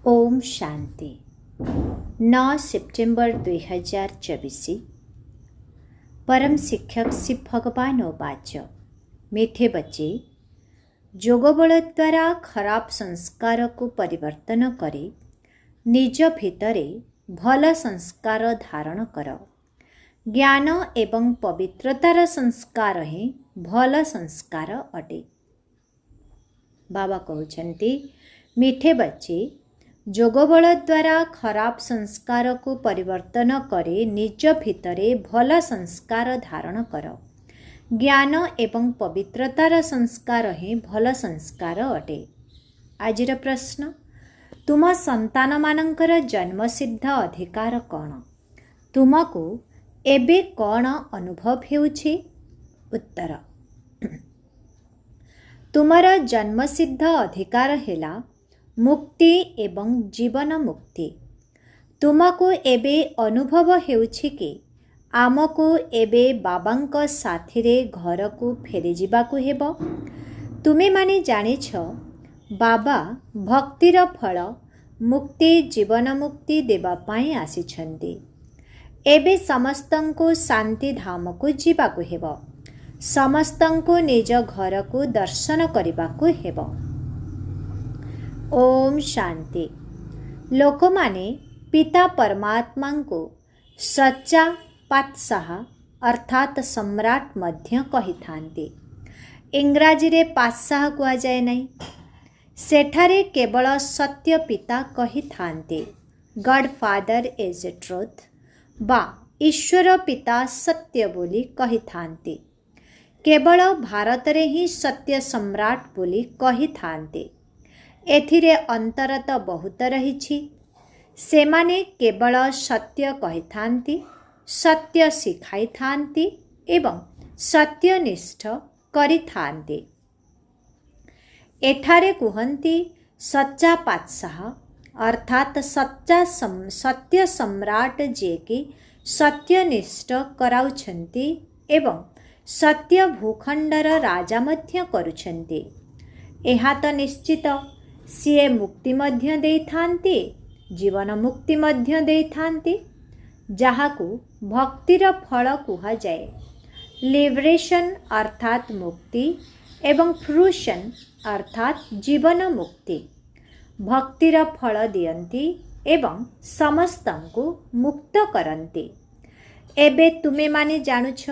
Om Shanti 9 September 2024। परम शिक्षक शिव भगवान उवाच। मीठे बच्चे, जोगबल द्वारा खराब संस्कार को परिवर्तन करे निज भितरे भल संस्कार धारण कर। ज्ञान एवं पवित्रतार संस्कार ही भल संस्कार अटे। बाबा कहते, मीठे बच्चे, जोगबल द्वारा खराब संस्कार को परिवर्तन करे निज भितरे भल संस्कार धारण कर। ज्ञान एवं पवित्रतार संस्कार ही भल संस्कार अटे। आजिर प्रश्न, तुम संतान मानंकर जन्मसिद्ध अधिकार कौन? तुमको एबे कौन अनुभव हेउछि? उत्तर, तुमर जन्मसिद्ध अधिकार हेला मुक्ति एवं जीवन मुक्ति। तुमको एबे अनुभव हेउछि कि आमको एबे बाबांक साथिरे घर को फेरी जिबाकु हेबो। तुमे माने जानिछ बाबा भक्तिर फल मुक्ति जीवन मुक्ति देवा पाई आसिछन्ति। एबे समस्तंको शांति धाम को जिबाकु हेबो। समस्तंको निज घर को दर्शन करिबाकु हेबो। ओम शांति। लोक माने पिता परमात्मा को सच्चा पातशाह अर्थात सम्राट मध्य कही थांती। इंग्राजी रे पातशाह कुआ जाए नहीं। सेठारे केवल सत्य पिता कही थांती। God Father is a truth बा ईश्वर पिता सत्य बोली कही थांती। केवल भारत रे ही सत्य सम्राट बोली कही थांती। एथिरे अंतर तो बहुत रही। सेमाने केवल सत्य कही थांती, सत्य शिखाई थांती एवं सत्यनिष्ठ करी थांती। एठारे कुहंती सच्चा पातशाह अर्थात सत्य सम्राट जे कि सत्यनिष्ठ कराउछंती एवं सत्य भूखंडर राजा मध्य करुछंती। एहा तो निश्चित सीए मुक्ति मध्य देई थांती, जीवन मुक्ति मध्य देई थांती, जहाकू भक्तिर फल कुहा जाए। लिबरेशन अर्थात मुक्ति एवं फ्रूशन अर्थात जीवन मुक्ति। भक्तिर फल दियंती एवं समस्तंको मुक्त करंती। एबे तुमे माने जानुछ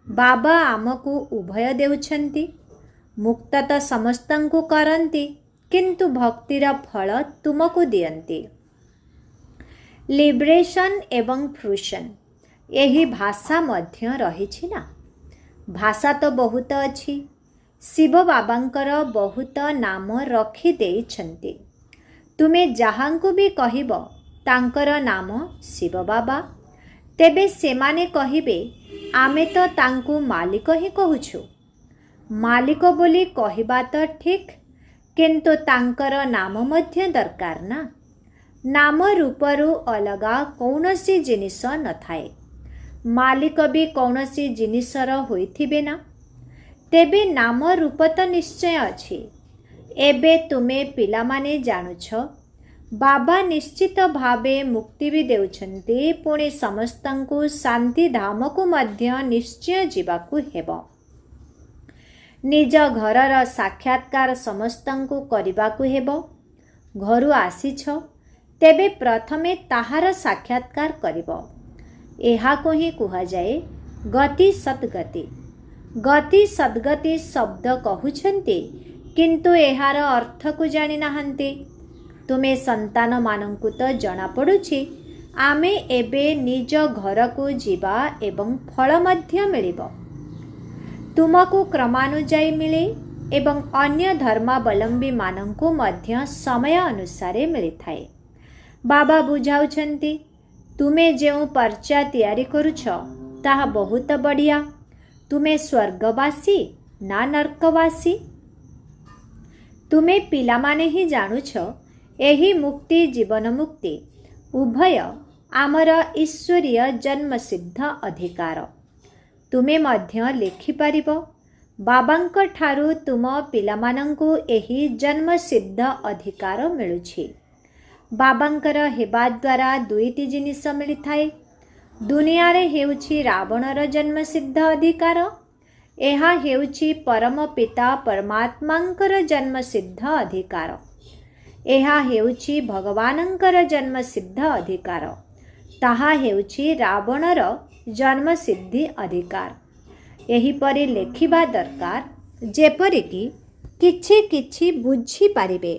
बाबा आमको उभय देउछंती। मुक्त तो समस्तंको करंती किंतु भक्तिर फल तुमको दियंती। लिबरेशन एवं फ्रूशन यही भाषा मध्य रही ना। भाषा तो बहुत अच्छी। शिव बाबांकर बहुत नाम रखी देइछंती। तुमे जहांको भी कहिब तांकर नाम शिव बाबा, तेबे सेमाने कहिबे आमे तो तांकु मालिक ही कहूछु। मालिक बोली कहिबा तो ठीक, किंतु तांकर नाम मध्य दरकार ना। नाम रूपरू अलगा कौनसी जिनिस न थाए। मालिक भी कौनसी जिनिसर होइथिबे ना। तेबे नाम रूप तो निश्चय अछि। एबे तुमे पिला माने जानुछ बाबा निश्चित भावे मुक्ति भी देउछन्ति, पुणी समस्तंकु शांति धाम को मध्य निश्चय जीवाकु हेबो। निज घरर साक्षात्कार समस्तंकु करिबाकु हेबो। घरु आसीछ तेबे प्रथमे ताहार साक्षात्कार करिबो। एहाको ही कुहा जाए गति सद्गति। गति सद्गति शब्द कहुछन्ति, किंतु एहार अर्थ को जानि नाहंती। तुमे संतान मानंकु तो जना पड़ुछि आमे एबे निज घर को जीवा एवं फल मध्य मिलिबो। तुमको क्रमानुजाई मिले एवं अन्य धर्मावलंबी मानंकु मध्य समय अनुसारे मिली थाए। बाबा बुझाउछन्ति तुमे जेउ पर्चा तैयारी करुछ ताहा बहुत बढ़िया। तुमे स्वर्गवासी ना नरकवासी? तुमे पिला माने ही जानुछ एही मुक्ति जीवन मुक्ति उभय आमर ईश्वरीय जन्मसिद्ध अधिकार। तुमे मध्य लिखि पारिबो बाबांक ठारू तुम पिलामानंकु एही जन्मसिद्ध अधिकार मिलुछि। ବାବାଙ୍କର ହେବା ଦ୍ୱାରା ଦୁଇଟି ଜିନିଷ ମିଳିଥାଏ। ଦୁନିଆରେ ହେଉଛି ରାବଣର ଜନ୍ମସିଦ୍ଧ ଅଧିକାର, ଏହା ହେଉଛି ପରମ ପିତା ପରମାତ୍ମାଙ୍କର ଜନ୍ମସିଦ୍ଧ ଅଧିକାର। ଏହା ହେଉଛି ଭଗବାନଙ୍କର ଜନ୍ମସିଦ୍ଧ ଅଧିକାର, ତାହା ହେଉଛି ରାବଣର ଜନ୍ମସିଦ୍ଧି ଅଧିକାର। ଏହିପରି ଲେଖିବା ଦରକାର ଯେପରିକି କିଛି କିଛି ବୁଝିପାରିବେ।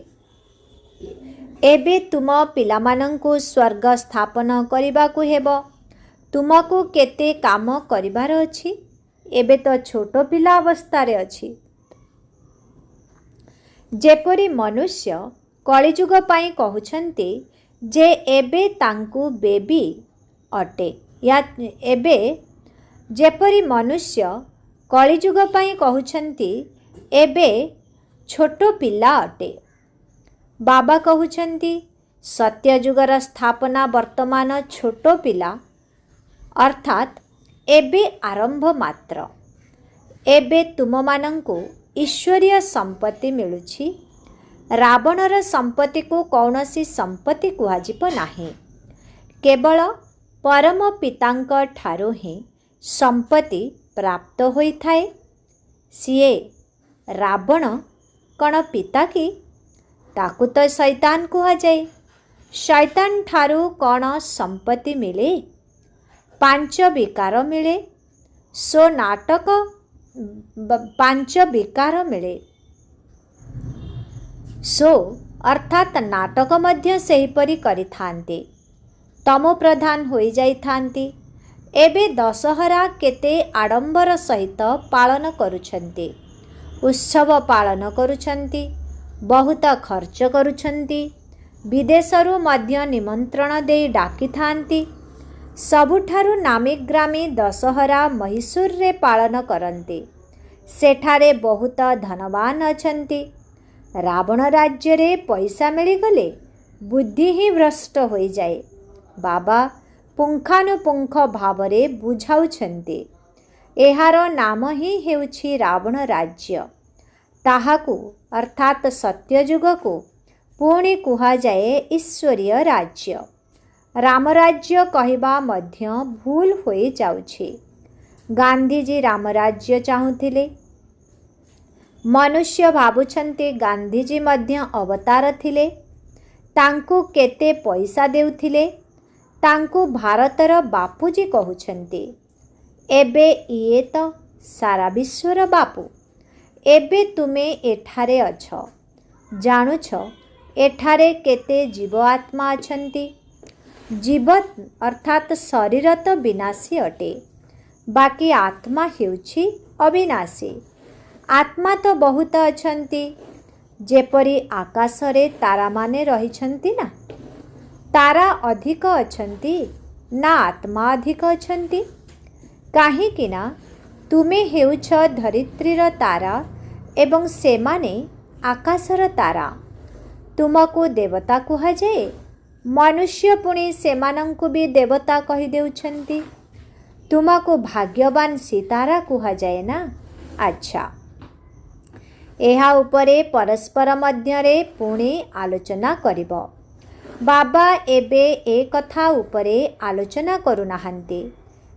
ଏବେ ତୁମ ପିଲାମାନଙ୍କୁ ସ୍ୱର୍ଗ ସ୍ଥାପନ କରିବାକୁ ହେବ। ତୁମକୁ କେତେ କାମ କରିବାର ଅଛି। ଏବେ ତ ଛୋଟ ପିଲା ଅବସ୍ଥାରେ ଅଛି। ଯେପରି ମନୁଷ୍ୟ କଳିଯୁଗ ପାଇଁ କହୁଛନ୍ତି ଯେ ଏବେ ତାଙ୍କୁ ବେବି ଅଟେ, ଏବେ ଯେପରି ମନୁଷ୍ୟ କଳିଯୁଗ ପାଇଁ କହୁଛନ୍ତି ଏବେ ଛୋଟ ପିଲା ଅଟେ। ବାବା କହୁଛନ୍ତି ସତ୍ୟଯୁଗର ସ୍ଥାପନା ବର୍ତ୍ତମାନ ଛୋଟ ପିଲା ଅର୍ଥାତ୍ ଏବେ ଆରମ୍ଭ ମାତ୍ର। ଏବେ ତୁମମାନଙ୍କୁ ଈଶ୍ୱରୀୟ ସମ୍ପତ୍ତି ମିଳୁଛି। ରାବଣର ସମ୍ପତ୍ତିକୁ କୌଣସି ସମ୍ପତ୍ତି କୁହାଯିବ ନାହିଁ। କେବଳ ପରମ ପିତାଙ୍କ ଠାରୁ ହିଁ ସମ୍ପତ୍ତି ପ୍ରାପ୍ତ ହୋଇଥାଏ। ସିଏ ରାବଣ କ'ଣ ପିତା କି? ତାକୁ ତ ଶୈତାନ କୁହାଯାଏ। ଶୈତାନ ଠାରୁ କ'ଣ ସମ୍ପତ୍ତି ମିଳେ? 5 ବିକାର ମିଳେ। ନାଟକ 5 ବିକାର ମିଳେ। ଅର୍ଥାତ୍ ନାଟକ ମଧ୍ୟ ସେହିପରି କରିଥାନ୍ତି। ତମ ପ୍ରଧାନ ହୋଇଯାଇଥାନ୍ତି। ଏବେ ଦଶହରା କେତେ ଆଡ଼ମ୍ବର ସହିତ ପାଳନ କରୁଛନ୍ତି। ଉତ୍ସବ ପାଳନ କରୁଛନ୍ତି। ବହୁତ ଖର୍ଚ୍ଚ କରୁଛନ୍ତି। ବିଦେଶରୁ ମଧ୍ୟ ନିମନ୍ତ୍ରଣ ଦେଇ ଡାକିଥାନ୍ତି। ସବୁଠାରୁ ନାମୀଗ୍ରାମୀ ଦଶହରା ମହୀଶୂରରେ ପାଳନ କରନ୍ତି। ସେଠାରେ ବହୁତ ଧନବାନ ଅଛନ୍ତି। ରାବଣ ରାଜ୍ୟରେ ପଇସା ମିଳିଗଲେ ବୁଦ୍ଧି ହିଁ ଭ୍ରଷ୍ଟ ହୋଇଯାଏ। ବାବା ପୁଙ୍ଖାନୁପୁଙ୍ଖ ଭାବରେ ବୁଝାଉଛନ୍ତି। ଏହାର ନାମ ହିଁ ହେଉଛି ରାବଣ ରାଜ୍ୟ। ତାହାକୁ ଅର୍ଥାତ୍ ସତ୍ୟଯୁଗକୁ ପୁଣି କୁହାଯାଏ ଈଶ୍ୱରୀୟ ରାଜ୍ୟ। ରାମରାଜ୍ୟ କହିବା ମଧ୍ୟ ଭୁଲ ହୋଇଯାଉଛି। ଗାନ୍ଧିଜୀ ରାମରାଜ୍ୟ ଚାହୁଁଥିଲେ। ମନୁଷ୍ୟ ଭାବୁଛନ୍ତି ଗାନ୍ଧିଜୀ ମଧ୍ୟ ଅବତାର ଥିଲେ। ତାଙ୍କୁ କେତେ ପଇସା ଦେଉଥିଲେ। ତାଙ୍କୁ ଭାରତର ବାପୁଜୀ କହୁଛନ୍ତି। ଏବେ ଇଏ ତ ସାରା ବିଶ୍ୱର ବାପୁ। ଏବେ ତୁମେ ଏଠାରେ ଅଛ। ଜାଣୁଛ ଏଠାରେ କେତେ ଜୀବ ଆତ୍ମା ଅଛନ୍ତି। ଜୀବ ଅର୍ଥାତ୍ ଶରୀର ତ ବିନାଶୀ ଅଟେ, ବାକି ଆତ୍ମା ହେଉଛି ଅବିନାଶୀ। ଆତ୍ମା ତ ବହୁତ ଅଛନ୍ତି। ଯେପରି ଆକାଶରେ ତାରାମାନେ ରହିଛନ୍ତି ନା, ତାରା ଅଧିକ ଅଛନ୍ତି ନା ଆତ୍ମା ଅଧିକ ଅଛନ୍ତି? କାହିଁକି ନା ତୁମେ ହେଉଛ ଧରିତ୍ରୀର ତାରା ଏବଂ ସେମାନେ ଆକାଶର ତାରା। ତୁମକୁ ଦେବତା କୁହାଯାଏ। ମନୁଷ୍ୟ ପୁଣି ସେମାନଙ୍କୁ ବି ଦେବତା କହିଦେଉଛନ୍ତି। ତୁମକୁ ଭାଗ୍ୟବାନ ସିତାରା କୁହାଯାଏ ନା। ଆଚ୍ଛା, ଏହା ଉପରେ ପରସ୍ପର ମଧ୍ୟରେ ପୁଣି ଆଲୋଚନା କରିବ। ବାବା ଏବେ ଏ କଥା ଉପରେ ଆଲୋଚନା କରୁନାହାନ୍ତି।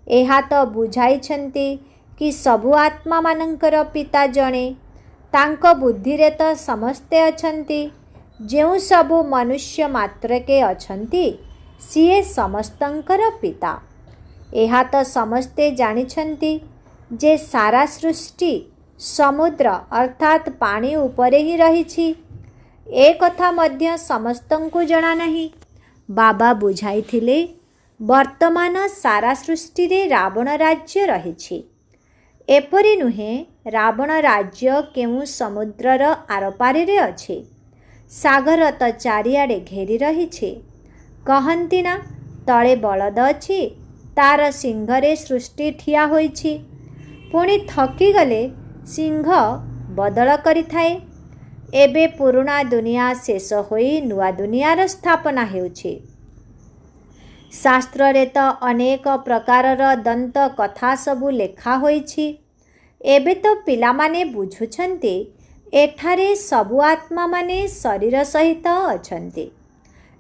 ଏହା ତ ବୁଝାଇଛନ୍ତି କି ସବୁ ଆତ୍ମାମାନଙ୍କର ପିତା ଜଣେ। ତାଙ୍କ ବୁଦ୍ଧିରେ ତ ସମସ୍ତେ ଅଛନ୍ତି। ଯେଉଁ ସବୁ ମନୁଷ୍ୟ ମାତ୍ରକେ ଅଛନ୍ତି ସିଏ ସମସ୍ତଙ୍କର ପିତା। ଏହା ତ ସମସ୍ତେ ଜାଣିଛନ୍ତି ଯେ ସାରା ସୃଷ୍ଟି ସମୁଦ୍ର ଅର୍ଥାତ୍ ପାଣି ଉପରେ ହିଁ ରହିଛି। ଏ କଥା ମଧ୍ୟ ସମସ୍ତଙ୍କୁ ଜଣା ନାହିଁ। ବାବା ବୁଝାଇଥିଲେ ବର୍ତ୍ତମାନ ସାରା ସୃଷ୍ଟିରେ ରାବଣ ରାଜ୍ୟ ରହିଛି। ଏପରି ନୁହେଁ ରାବଣ ରାଜ୍ୟ କେଉଁ ସମୁଦ୍ରର ଆରପାରିରେ ଅଛି। ସାଗର ତ ଚାରିଆଡ଼େ ଘେରି ରହିଛି। କହନ୍ତି ନା ତଳେ ବଳଦ ଅଛି, ତାର ସିଂହରେ ସୃଷ୍ଟି ଠିଆ ହୋଇଛି। ପୁଣି ଥକିଗଲେ ସିଂହ ବଦଳ କରିଥାଏ। ଏବେ ପୁରୁଣା ଦୁନିଆ ଶେଷ ହୋଇ ନୂଆ ଦୁନିଆର ସ୍ଥାପନା ହେଉଛି। ଶାସ୍ତ୍ରରେ ତ ଅନେକ ପ୍ରକାରର ଦନ୍ତ କଥା ସବୁ ଲେଖା ହୋଇଛି। ଏବେ ତ ପିଲାମାନେ ବୁଝୁଛନ୍ତି ଏଠାରେ ସବୁ ଆତ୍ମାମାନେ ଶରୀର ସହିତ ଅଛନ୍ତି।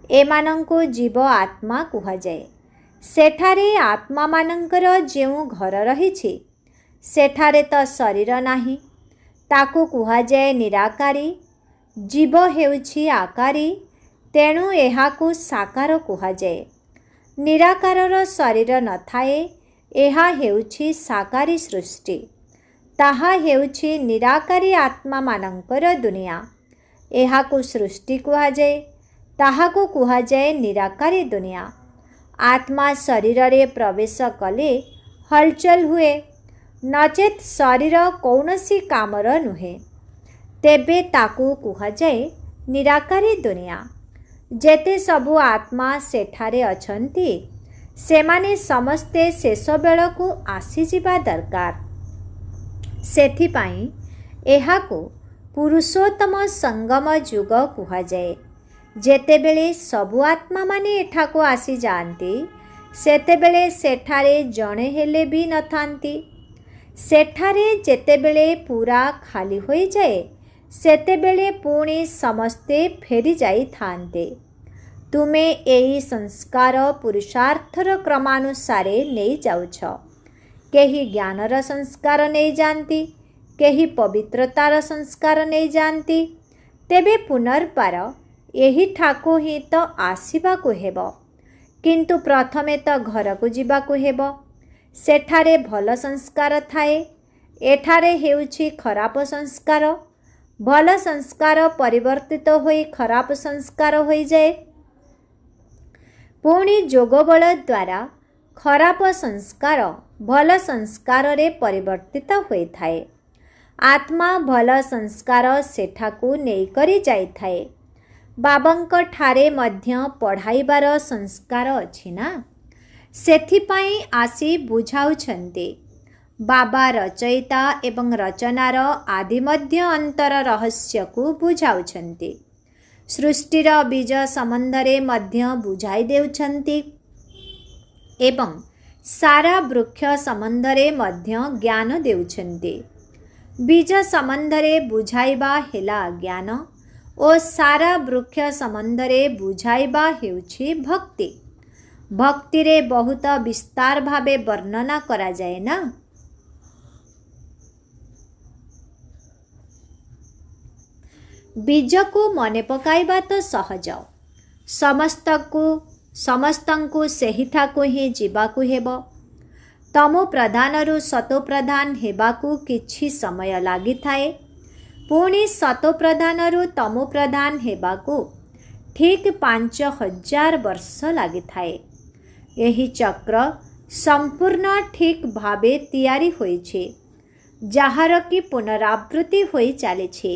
एमानंकु जीव आत्मा कुहाजाए। सेठारे आत्मा मानंकर जेउ घर रहिछि सेठारे तो शरीर नाही, ताकू कुहाजाए निराकारी। जीव हेउछि आकारी, तेणु एहाकू साकार कुहाजाए। निराकारर शरीर नथाए, एहा हेउछि साकारी सृष्टि। ताहा हेउछि निराकारी आत्मा मानंकर दुनिया। एहाकू सृष्टि कुहाजाए, ताहाकू कुहाजाए निराकारी दुनिया। आत्मा शरीर रे प्रवेश कले हलचल हुए, नचेत शरीर कौनसी कामर नुहे, तेबे ताकू कुहाजाए निराकारी दुनिया। जेते सबु आत्मा सेठारे अछंती सेमाने समस्ते शेष बेलकू आसीजिबा दरकार। सेथिपाई एहाकू पुरुषोत्तम संगम युग कुहाजाए। जेतेबेले सबु आत्मा माने एठाकू आसी जाती सेतेबेले सेठारे जणे हेले भी नथांती। सेठारे जेतेबेले पूरा खाली होई जाए सेतेबेले पुणी समस्ते फेरी जाई थांते। तुमे एही संस्कार पुरुषार्थर क्रमानुसारे नहीं जाउछ। केही ज्ञानर संस्कार नहीं जानती, केही पवित्रतार संस्कार नहीं जानती। तेबे पुनर्बार एही ठाकू ही तो आसीबाकू हेबो, किंतु प्रथमे तो घर को जीवाकू हेबो। सेठारे भल संस्कार थाए, एठारे हेउछि खराप संस्कार। भल संस्कार परिवर्तित होई खराप संस्कार होई जाए। पुणी जोगबल द्वारा खराप संस्कार भल संस्कार रे परिवर्तित होई थाए। आत्मा भल संस्कार सेठाकू नेई करी जाई थाए। बाबांक ठारे मध्य पढ़ाइबार संस्कार अछि ना, सेथिपाई आसी बुझाउछन्ते। बाबा रचयिता एवं रचनार आदि मध्य अंतर रहस्य को बुझाउछन्ते। सृष्टिर बीज संबंधरे मध्य बुझाई देउछन्ति एवं सारा वृक्ष संबंधरे मध्य ज्ञान देउछन्ति। बीज संबंधरे बुझाइबा हेला ज्ञान और सारा वृक्ष संबंधरे बुझाइबा हेउछि भक्ति। भक्ति रे बहुत विस्तार भावे वर्णना करा जाए ना। बीज को मने पकाइबा तो सहज। समस्तंकु सेहिठाकू ही जीवाकू हेबो। तमो प्रधानरु सतो प्रधान हेबाकू किछि समय लागि थाए। पुणी सतो प्रधानरु तमो प्रधान हेबाकू ठीक 5000 वर्ष लागि थाए। एही चक्र संपूर्ण ठीक भावे तैयारी होइछे, जहार की पुनरावृत्ति होई चलेछे।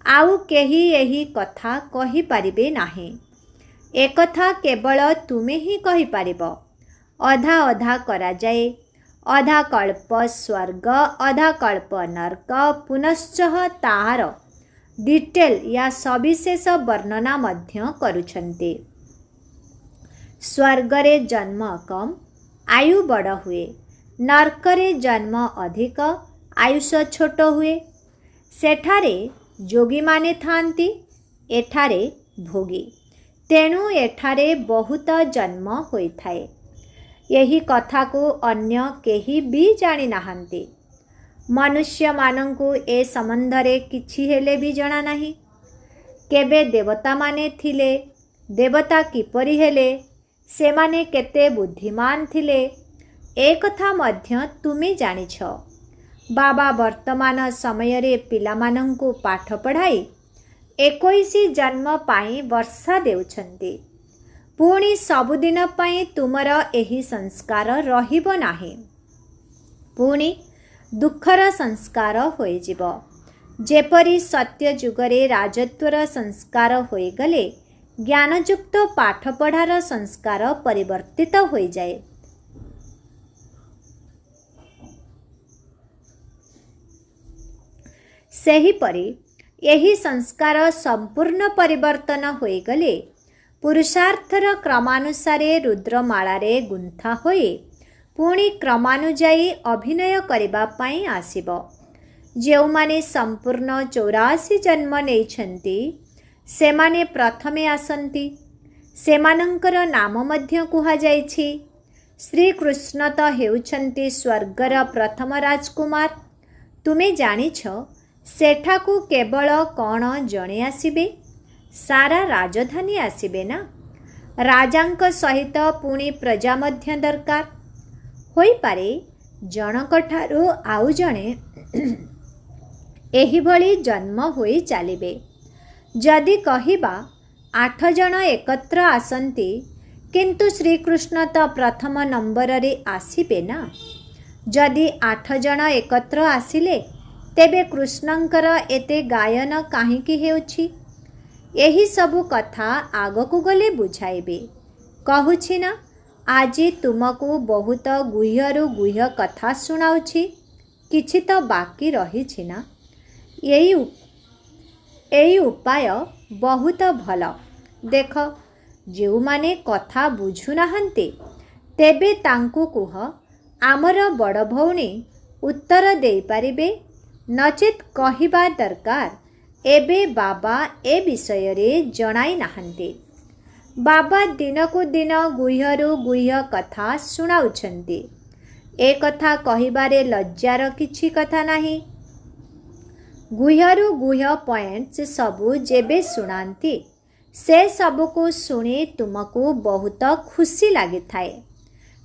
आउ केही एही कथा कही पारिबे नाही। एकथा केवल तुमे ही कही पारिबो। अधा अधा करा जाए। अधा कल्प स्वर्ग, अधा कल्प नरक, पुनश्च ताहार डिटेल या सविशेष वर्णना मध्य करुछन्ते। स्वर्गरे जन्म कम, आयु बड़ हुए। नरकरे जन्म अधिक, आयुष छोट हुए। सेठारे जोगी माने थांती, एठारे भोगी। तेणु एठारे बहुत जन्म होई थाए। यही कथा को अन्य केही भी जानी नाहंती। मनुष्य मानंकु ए संबंधरे किछि हेले भी जणा नाही। केबे देवता माने थिले, देवता किपरि हेले, सेमाने केते बुद्धिमान थिले, ए कथा मध्य तुमे जानिछ। बाबा वर्तमान समय रे पिलामानंकु पाठ पढ़ाई 21 जन्म पाई वर्षा देउछन्ति। पुणी सबुदिन पाई तुमर एही संस्कार रहिबो नाही। पुणी दुखर संस्कार होई जिवो। जेपरी सत्य जुगरे राजत्वर संस्कार होई गले ज्ञानयुक्त पाठ पढ़ार संस्कार परिवर्तित होई जाए। सेहीपरि यही संस्कार संपूर्ण परिवर्तन होई गले पुरुषार्थर क्रमानुसारे रुद्रमालारे गुंथा होई पुणी क्रमानुजाई अभिनय करिबा पाई आसिबो। जेउमाने संपूर्ण 84 जन्म नेइछन्ति सेमाने प्रथमे आसन्ति। ସେମାନଙ୍କର ନାମ ମଧ୍ୟ କୁହାଯାଇଛି। ଶ୍ରୀକୃଷ୍ଣ ତ ହେଉଛନ୍ତି ସ୍ୱର୍ଗର ପ୍ରଥମ ରାଜକୁମାର। ତୁମେ ଜାଣିଛ ସେଠାକୁ କେବଳ କ'ଣ ଜଣେ ଆସିବେ? ସାରା ରାଜଧାନୀ ଆସିବେ ନା। ରାଜାଙ୍କ ସହିତ ପୁଣି ପ୍ରଜା ମଧ୍ୟ ଦରକାର। ହୋଇପାରେ ଜଣକଠାରୁ ଆଉ ଜଣେ ଏହିଭଳି ଜନ୍ମ ହୋଇ ଚାଲିବେ। ଯଦି କହିବା 8 ଜଣ ଏକତ୍ର ଆସନ୍ତି, କିନ୍ତୁ ଶ୍ରୀକୃଷ୍ଣ ତ ପ୍ରଥମ ନମ୍ବରରେ ଆସିବେ ନା। ଯଦି 8 ଜଣ ଏକତ୍ର ଆସିଲେ, ତେବେ କୃଷ୍ଣଙ୍କର ଏତେ ଗାୟନ କାହିଁକି ହେଉଛି? ଏହି ସବୁ କଥା ଆଗକୁ ଗଲେ ବୁଝାଇବେ। କହୁଛି ନା, ଆଜି ତୁମକୁ ବହୁତ ଗୁହ୍ୟରୁ ଗୁହ୍ୟ କଥା ଶୁଣାଉଛି। କିଛି ତ ବାକି ରହିଛି ନା। ଏଇ ଉପାୟ ବହୁତ ଭଲ। ଦେଖ, ଯେଉଁମାନେ କଥା ବୁଝୁନାହାନ୍ତି, ତେବେ ତାଙ୍କୁ କୁହ ଆମର ବଡ଼ ଭଉଣୀ ଉତ୍ତର ଦେଇପାରିବେ। ନଚେତ୍ କହିବା ଦରକାର, ଏବେ ବାବା ଏ ବିଷୟରେ ଜଣାଇ ନାହାନ୍ତି। ବାବା ଦିନକୁ ଦିନ ଗୁହ୍ୟରୁ ଗୁହ୍ୟ କଥା ଶୁଣାଉଛନ୍ତି। ଏ କଥା କହିବାରେ ଲଜ୍ଜାର କିଛି କଥା ନାହିଁ। ଗୁହ୍ୟରୁ ଗୁହ୍ୟ ପଏଣ୍ଟସ୍ ସବୁ ଯେବେ ଶୁଣାନ୍ତି, ସେ ସବୁକୁ ଶୁଣି ତୁମକୁ ବହୁତ ଖୁସି ଲାଗିଥାଏ।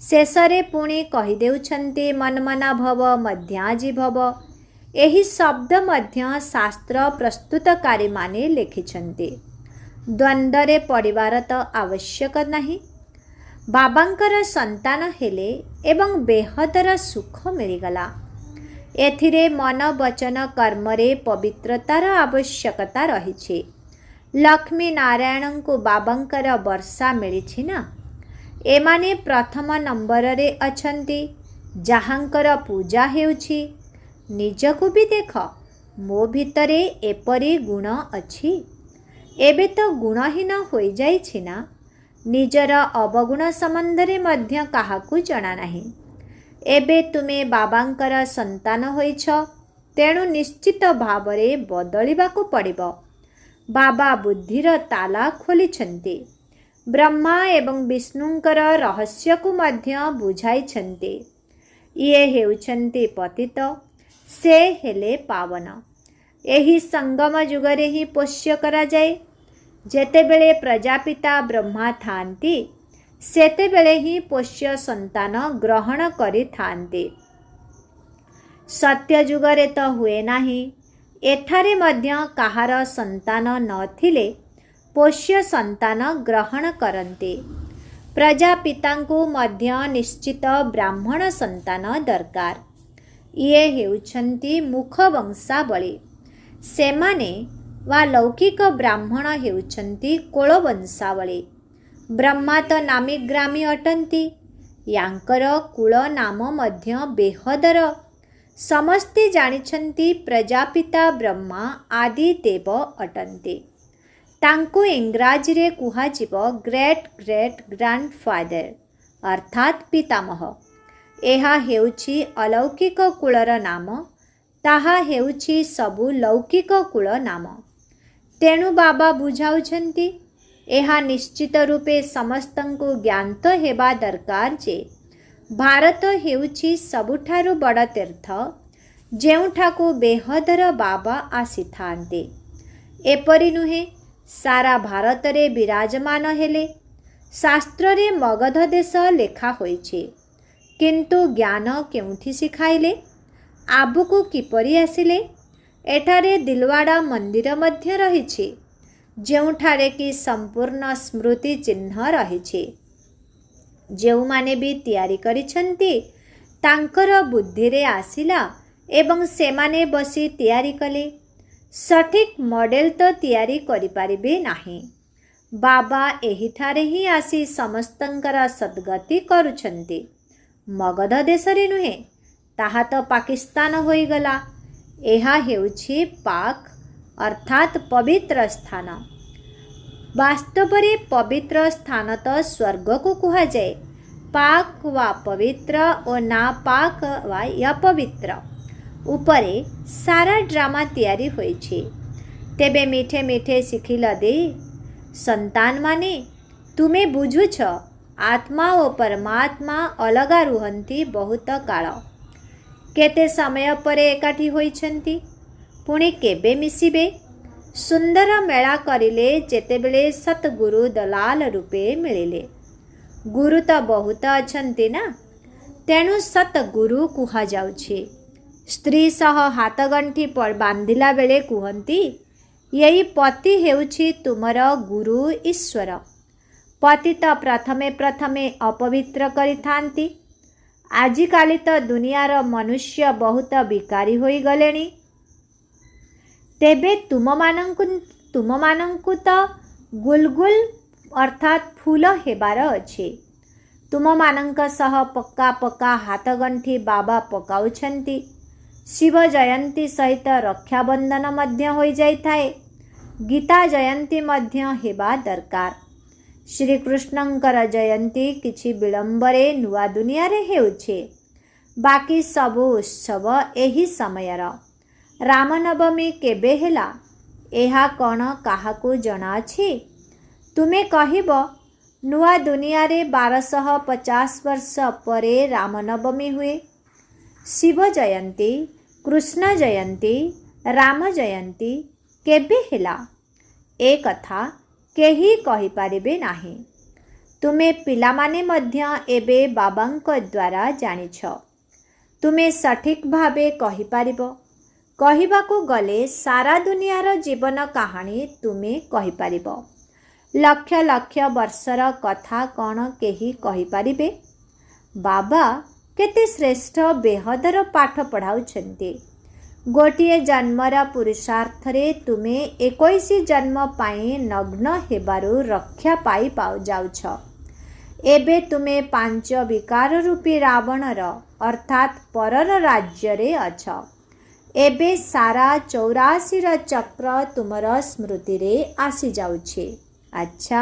ଶେଷରେ ପୁଣି କହିଦେଉଛନ୍ତି ମନ୍ମନା ଭବ ମଧ୍ୟାଜି ଭବ। ଏହି ଶବ୍ଦ ମଧ୍ୟ ଶାସ୍ତ୍ର ପ୍ରସ୍ତୁତକାରୀମାନେ ଲେଖିଛନ୍ତି। ଦ୍ୱନ୍ଦ୍ୱରେ ପଡ଼ିବାର ତ ଆବଶ୍ୟକ ନାହିଁ। ବାବାଙ୍କର ସନ୍ତାନ ହେଲେ ଏବଂ ବେହଦର ସୁଖ ମିଳିଗଲା। ଏଥିରେ ମନ ବଚନ କର୍ମରେ ପବିତ୍ରତାର ଆବଶ୍ୟକତା ରହିଛି। ଲକ୍ଷ୍ମୀ ନାରାୟଣଙ୍କୁ ବାବାଙ୍କର ବର୍ଷା ମିଳିଛି ନା। ଏମାନେ ପ୍ରଥମ ନମ୍ବରରେ ଅଛନ୍ତି, ଯାହାଙ୍କର ପୂଜା ହେଉଛି। ନିଜକୁ ବି ଦେଖ, ମୋ ଭିତରେ ଏପରି ଗୁଣ ଅଛି। ଏବେ ତ ଗୁଣହୀନ ହୋଇଯାଇଛି ନା। ନିଜର ଅବଗୁଣ ସମ୍ବନ୍ଧରେ ମଧ୍ୟ କାହାକୁ ଜଣା ନାହିଁ। ଏବେ ତୁମେ ବାବାଙ୍କର ସନ୍ତାନ ହୋଇଛ, ତେଣୁ ନିଶ୍ଚିତ ଭାବରେ ବଦଳିବାକୁ ପଡ଼ିବ। ବାବା ବୁଦ୍ଧିର ତାଲା ଖୋଲିଛନ୍ତି। ବ୍ରହ୍ମା ଏବଂ ବିଷ୍ଣୁଙ୍କର ରହସ୍ୟକୁ ମଧ୍ୟ ବୁଝାଇଛନ୍ତି। ଇଏ ହେଉଛନ୍ତି ପତିତ, ସେ ହେଲେ ପାବନ। ଏହି ସଙ୍ଗମ ଯୁଗରେ ହିଁ ପୋଷ୍ୟ କରାଯାଏ। ଯେତେବେଳେ ପ୍ରଜାପିତା ବ୍ରହ୍ମା ଥାଆନ୍ତି, ସେତେବେଳେ ହିଁ ପୋଷ୍ୟ ସନ୍ତାନ ଗ୍ରହଣ କରିଥାନ୍ତି। ସତ୍ୟ ଯୁଗରେ ତ ହୁଏ ନାହିଁ। ଏଠାରେ ମଧ୍ୟ କାହାର ସନ୍ତାନ ନଥିଲେ ପୋଷ୍ୟ ସନ୍ତାନ ଗ୍ରହଣ କରନ୍ତି। ପ୍ରଜାପିତାଙ୍କୁ ମଧ୍ୟ ନିଶ୍ଚିତ ବ୍ରାହ୍ମଣ ସନ୍ତାନ ଦରକାର। ଇଏ ହେଉଛନ୍ତି ମୁଖ ବଂଶାବଳୀ। ସେମାନେ ବା ଲୌକିକ ବ୍ରାହ୍ମଣ ହେଉଛନ୍ତି କୋଳ ବଂଶାବଳୀ। ବ୍ରହ୍ମା ତ ନାମୀ ଗ୍ରାମୀ ଅଟନ୍ତି। ୟାଙ୍କର କୁଳ ନାମ ମଧ୍ୟ ବେହଦର। ସମସ୍ତେ ଜାଣିଛନ୍ତି ପ୍ରଜାପିତା ବ୍ରହ୍ମା ଆଦି ଦେବ ଅଟନ୍ତି। ତାଙ୍କୁ ଇଂରାଜୀରେ କୁହାଯିବ ଗ୍ରେଟ୍ ଗ୍ରେଟ୍ ଗ୍ରାଣ୍ଡଫାଦର ଅର୍ଥାତ୍ ପିତାମହ। ଏହା ହେଉଛି ଅଲୌକିକ କୁଳର ନାମ। ତାହା ହେଉଛି ସବୁ ଲୌକିକ କୁଳ ନାମ। ତେଣୁ ବାବା ବୁଝାଉଛନ୍ତି, ଏହା ନିଶ୍ଚିତ ରୂପେ ସମସ୍ତଙ୍କୁ ଜ୍ଞାତ ହେବା ଦରକାର ଯେ ଭାରତ ହେଉଛି ସବୁଠାରୁ ବଡ଼ ତୀର୍ଥ, ଯେଉଁଠାକୁ ବେହଦର ବାବା ଆସିଥାନ୍ତି। ଏପରି ନୁହେଁ ସାରା ଭାରତରେ ବିରାଜମାନ ହେଲେ। ଶାସ୍ତ୍ରରେ ମଗଧ ଦେଶ ଲେଖା ହୋଇଛି, କିନ୍ତୁ ଜ୍ଞାନ କେଉଁଠି ଶିଖାଇଲେ? ଆବୁକୁ କିପରି ଆସିଲେ? ଏଠାରେ ଦିଲୱାଡ଼ା ମନ୍ଦିର ମଧ୍ୟ ରହିଛି, ଯେଉଁଠାରେ କି ସମ୍ପୂର୍ଣ୍ଣ ସ୍ମୃତି ଚିହ୍ନ ରହିଛି। ଯେଉଁମାନେ ବି ତିଆରି କରିଛନ୍ତି, ତାଙ୍କର ବୁଦ୍ଧିରେ ଆସିଲା ଏବଂ ସେମାନେ ବସି ତିଆରି କଲେ। ସଠିକ୍ ମଡେଲ ତ ତିଆରି କରିପାରିବେ ନାହିଁ। ବାବା ଏହିଠାରେ ହିଁ ଆସି ସମସ୍ତଙ୍କର ସଦ୍ଗତି କରୁଛନ୍ତି। ମଗଧ ଦେଶରେ ନୁହେଁ, ତାହା ତ ପାକିସ୍ତାନ ହୋଇଗଲା। ଏହା ହେଉଛି ପାକ୍ ଅର୍ଥାତ୍ ପବିତ୍ର ସ୍ଥାନ। ବାସ୍ତବରେ ପବିତ୍ର ସ୍ଥାନ ତ ସ୍ୱର୍ଗକୁ କୁହାଯାଏ। ପାକ୍ ବା ପବିତ୍ର ଓ ନା ପାକ୍ ବା ଅପବିତ୍ର ଉପରେ ସାରା ଡ୍ରାମା ତିଆରି ହୋଇଛି। ତେବେ ମିଠେ ମିଠେ ଶିଖିଲ ଦେଇ ସନ୍ତାନମାନେ, ତୁମେ ବୁଝୁଛ ଆତ୍ମା ଓ ପରମାତ୍ମା ଅଲଗା ରୁହନ୍ତି ବହୁତ କାଳ। କେତେ ସମୟ ପରେ ଏକାଠି ହୋଇଛନ୍ତି, ପୁଣି କେବେ ମିଶିବେ? ସୁନ୍ଦର ମେଳା କରିଲେ ଯେତେବେଳେ ସତଗୁରୁ ଦଲାଲ ରୂପେ ମିଳିଲେ। ଗୁରୁ ତ ବହୁତ ଅଛନ୍ତି ନା, ତେଣୁ ସତଗୁରୁ କୁହାଯାଉଛି। ସ୍ତ୍ରୀ ସହ ହାତଗଣ୍ଠି ବାନ୍ଧିଲା ବେଳେ କୁହନ୍ତି, ଏଇ ପତି ହେଉଛି ତୁମର ଗୁରୁ ଈଶ୍ୱର। ପତି ତ ପ୍ରଥମେ ପ୍ରଥମେ ଅପବିତ୍ର କରିଥାନ୍ତି। ଆଜିକାଲି ତ ଦୁନିଆର ମନୁଷ୍ୟ ବହୁତ ବିକାରୀ ହୋଇଗଲେଣି। ତେବେ ତୁମମାନଙ୍କୁ ତ ଗୁଲଗୁଲ ଅର୍ଥାତ୍ ଫୁଲ ହେବାର ଅଛି। ତୁମମାନଙ୍କ ସହ ପକ୍କା ପକ୍କା ହାତଗଣ୍ଠି ବାବା ପକାଉଛନ୍ତି। ଶିବ ଜୟନ୍ତୀ ସହିତ ରକ୍ଷାବନ୍ଧନ ମଧ୍ୟ ହୋଇଯାଇଥାଏ। ଗୀତା ଜୟନ୍ତୀ ମଧ୍ୟ ହେବା ଦରକାର। ଶ୍ରୀକୃଷ୍ଣଙ୍କର ଜୟନ୍ତୀ କିଛି ବିଳମ୍ବରେ ନୂଆ ଦୁନିଆରେ ହେଉଛି। ବାକି ସବୁ ଉତ୍ସବ ଏହି ସମୟର। ରାମନବମୀ କେବେ ହେଲା, ଏହା କ'ଣ କାହାକୁ ଜଣାଅଛି? ତୁମେ କହିବ, ନୂଆ ଦୁନିଆରେ 1250 ବର୍ଷ ପରେ ରାମନବମୀ ହୁଏ। ଶିବ ଜୟନ୍ତୀ, କୃଷ୍ଣ ଜୟନ୍ତୀ, ରାମ ଜୟନ୍ତୀ କେବେ ହେଲା, ଏ କଥା କେହି କହିପାରିବେ ନାହିଁ। ତୁମେ ପିଲାମାନେ ମଧ୍ୟ ଏବେ ବାବାଙ୍କ ଦ୍ୱାରା ଜାଣିଛ। ତୁମେ ସଠିକ୍ ଭାବେ କହିପାରିବ। କହିବାକୁ ଗଲେ ସାରା ଦୁନିଆର ଜୀବନ କାହାଣୀ ତୁମେ କହିପାରିବ। ଲକ୍ଷ ଲକ୍ଷ ବର୍ଷର କଥା କ'ଣ କେହି କହିପାରିବେ? ବାବା କେତେ ଶ୍ରେଷ୍ଠ ବେହଦର ପାଠ ପଢ଼ାଉଛନ୍ତି। ଗୋଟିଏ ଜନ୍ମର ପୁରୁଷାର୍ଥରେ ତୁମେ 21 ଜନ୍ମ ପାଇଁ ନଗ୍ନ ହେବାରୁ ରକ୍ଷା ପାଇ ଯାଉଛ। ଏବେ ତୁମେ 5 ବିକାର ରୂପୀ ରାବଣର ଅର୍ଥାତ୍ ପରର ରାଜ୍ୟରେ ଅଛ। ଏବେ ସାରା 84ର ଚକ୍ର ତୁମର ସ୍ମୃତିରେ ଆସିଯାଉଛି। ଆଚ୍ଛା,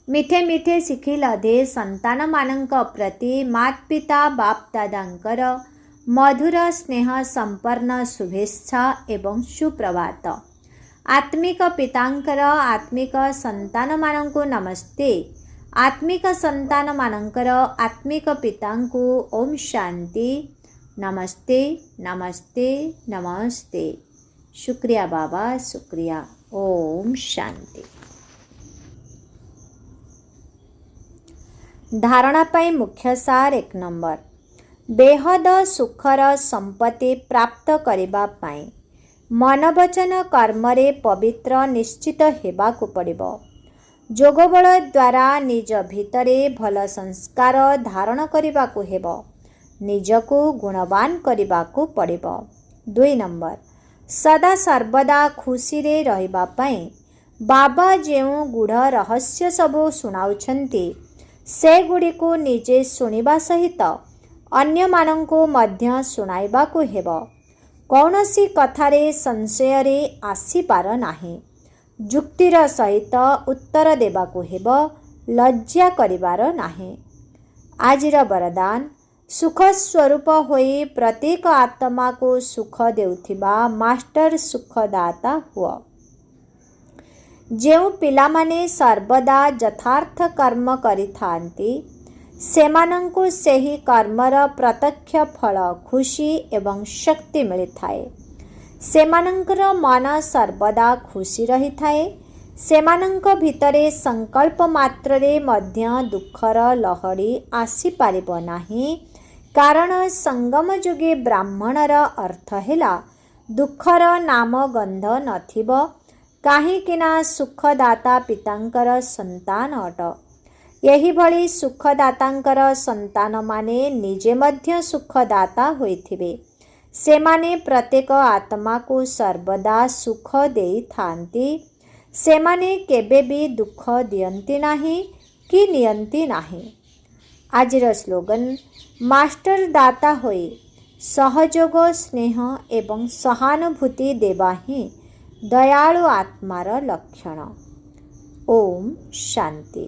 ମିଠେ ମିଠେ ଶିଖିଲଧେ ସନ୍ତାନମାନଙ୍କ ପ୍ରତି ମାତା ପିତା ବାପ୍ ଦାଦାଙ୍କର ମଧୁର ସ୍ନେହ ସମ୍ପନ୍ନ ଶୁଭେଚ୍ଛା ଏବଂ ସୁପ୍ରଭାତ। ଆତ୍ମିକ ପିତାଙ୍କର ଆତ୍ମିକ ସନ୍ତାନମାନଙ୍କୁ ନମସ୍ତେ। ଆତ୍ମିକ ସନ୍ତାନମାନଙ୍କର ଆତ୍ମିକ ପିତାଙ୍କୁ ଓମ୍ ଶାନ୍ତି। ନମସ୍ତେ ନମସ୍ତେ ନମସ୍ତେ। ଶୁକ୍ରିୟା ବାବା, ଶୁକ୍ରିୟା। ଓମ୍ ଶାନ୍ତି। ଧାରଣା ପାଇଁ ମୁଖ୍ୟ ସାର 1 ନମ୍ବର। ବେହଦ ସୁଖର ସମ୍ପତ୍ତି ପ୍ରାପ୍ତ କରିବା ପାଇଁ ମନ ବଚନ କର୍ମରେ ପବିତ୍ର ନିଶ୍ଚିତ ହେବାକୁ ପଡ଼ିବ। ଯୋଗବଳ ଦ୍ୱାରା ନିଜ ଭିତରେ ଭଲ ସଂସ୍କାର ଧାରଣ କରିବାକୁ ହେବ। ନିଜକୁ ଗୁଣବାନ କରିବାକୁ ପଡ଼ିବ। 2 ନମ୍ବର। ସଦା ସର୍ବଦା ଖୁସିରେ ରହିବା ପାଇଁ ବାବା ଯେଉଁ ଗୂଢ଼ ରହସ୍ୟ ସବୁ ଶୁଣାଉଛନ୍ତି, ସେଗୁଡ଼ିକୁ ନିଜେ ଶୁଣିବା ସହିତ ଅନ୍ୟମାନଙ୍କୁ ମଧ୍ୟ ଶୁଣାଇବାକୁ ହେବ। କୌଣସି କଥାରେ ସଂଶୟରେ ଆସିପାର ନାହିଁ। ଯୁକ୍ତିର ସହିତ ଉତ୍ତର ଦେବାକୁ ହେବ। ଲଜ୍ଜା କରିବାର ନାହିଁ। ଆଜିର ବରଦାନ, ସୁଖ ସ୍ୱରୂପ ହୋଇ ପ୍ରତ୍ୟେକ ଆତ୍ମାକୁ ସୁଖ ଦେଉଥିବା ମାଷ୍ଟର ସୁଖଦାତା ହୁଅ। ଯେଉଁ ପିଲାମାନେ ସର୍ବଦା ଯଥାର୍ଥ କର୍ମ କରିଥାନ୍ତି, ସେମାନଙ୍କୁ ସେହି କର୍ମର ପ୍ରତ୍ୟକ୍ଷ ଫଳ, ଖୁସି ଏବଂ ଶକ୍ତି ମିଳିଥାଏ। ସେମାନଙ୍କର ମନ ସର୍ବଦା ଖୁସି ରହିଥାଏ। ସେମାନଙ୍କ ଭିତରେ ସଂକଳ୍ପ ମାତ୍ରରେ ମଧ୍ୟ ଦୁଃଖର ଲହଡ଼ି ଆସିପାରିବ ନାହିଁ। କାରଣ ସଙ୍ଗମ ଯୁଗୀ ବ୍ରାହ୍ମଣର ଅର୍ଥ ହେଲା ଦୁଃଖର ନାମ ଗନ୍ଧ ନଥିବ, କାହିଁକିନା ସୁଖଦାତା ପିତାଙ୍କର ସନ୍ତାନ ଅଟ। ଏହିଭଳି ସୁଖଦାତାଙ୍କର ସନ୍ତାନମାନେ ନିଜେ ମଧ୍ୟ ସୁଖଦାତା ହୋଇଥିବେ। ସେମାନେ ପ୍ରତ୍ୟେକ ଆତ୍ମାକୁ ସର୍ବଦା ସୁଖ ଦେଇଥାନ୍ତି। ସେମାନେ କେବେ ବି ଦୁଃଖ ଦିଅନ୍ତି ନାହିଁ କି ନିଅନ୍ତି ନାହିଁ। ଆଜିର ସ୍ଲୋଗାନ, ମାଷ୍ଟର ଦାତା ହୋଇ ସହଯୋଗ, ସ୍ନେହ ଏବଂ ସହାନୁଭୂତି ଦେବା ହିଁ ଦୟାଳୁ ଆତ୍ମାର ଲକ୍ଷଣ। ଓମ୍ ଶାନ୍ତି।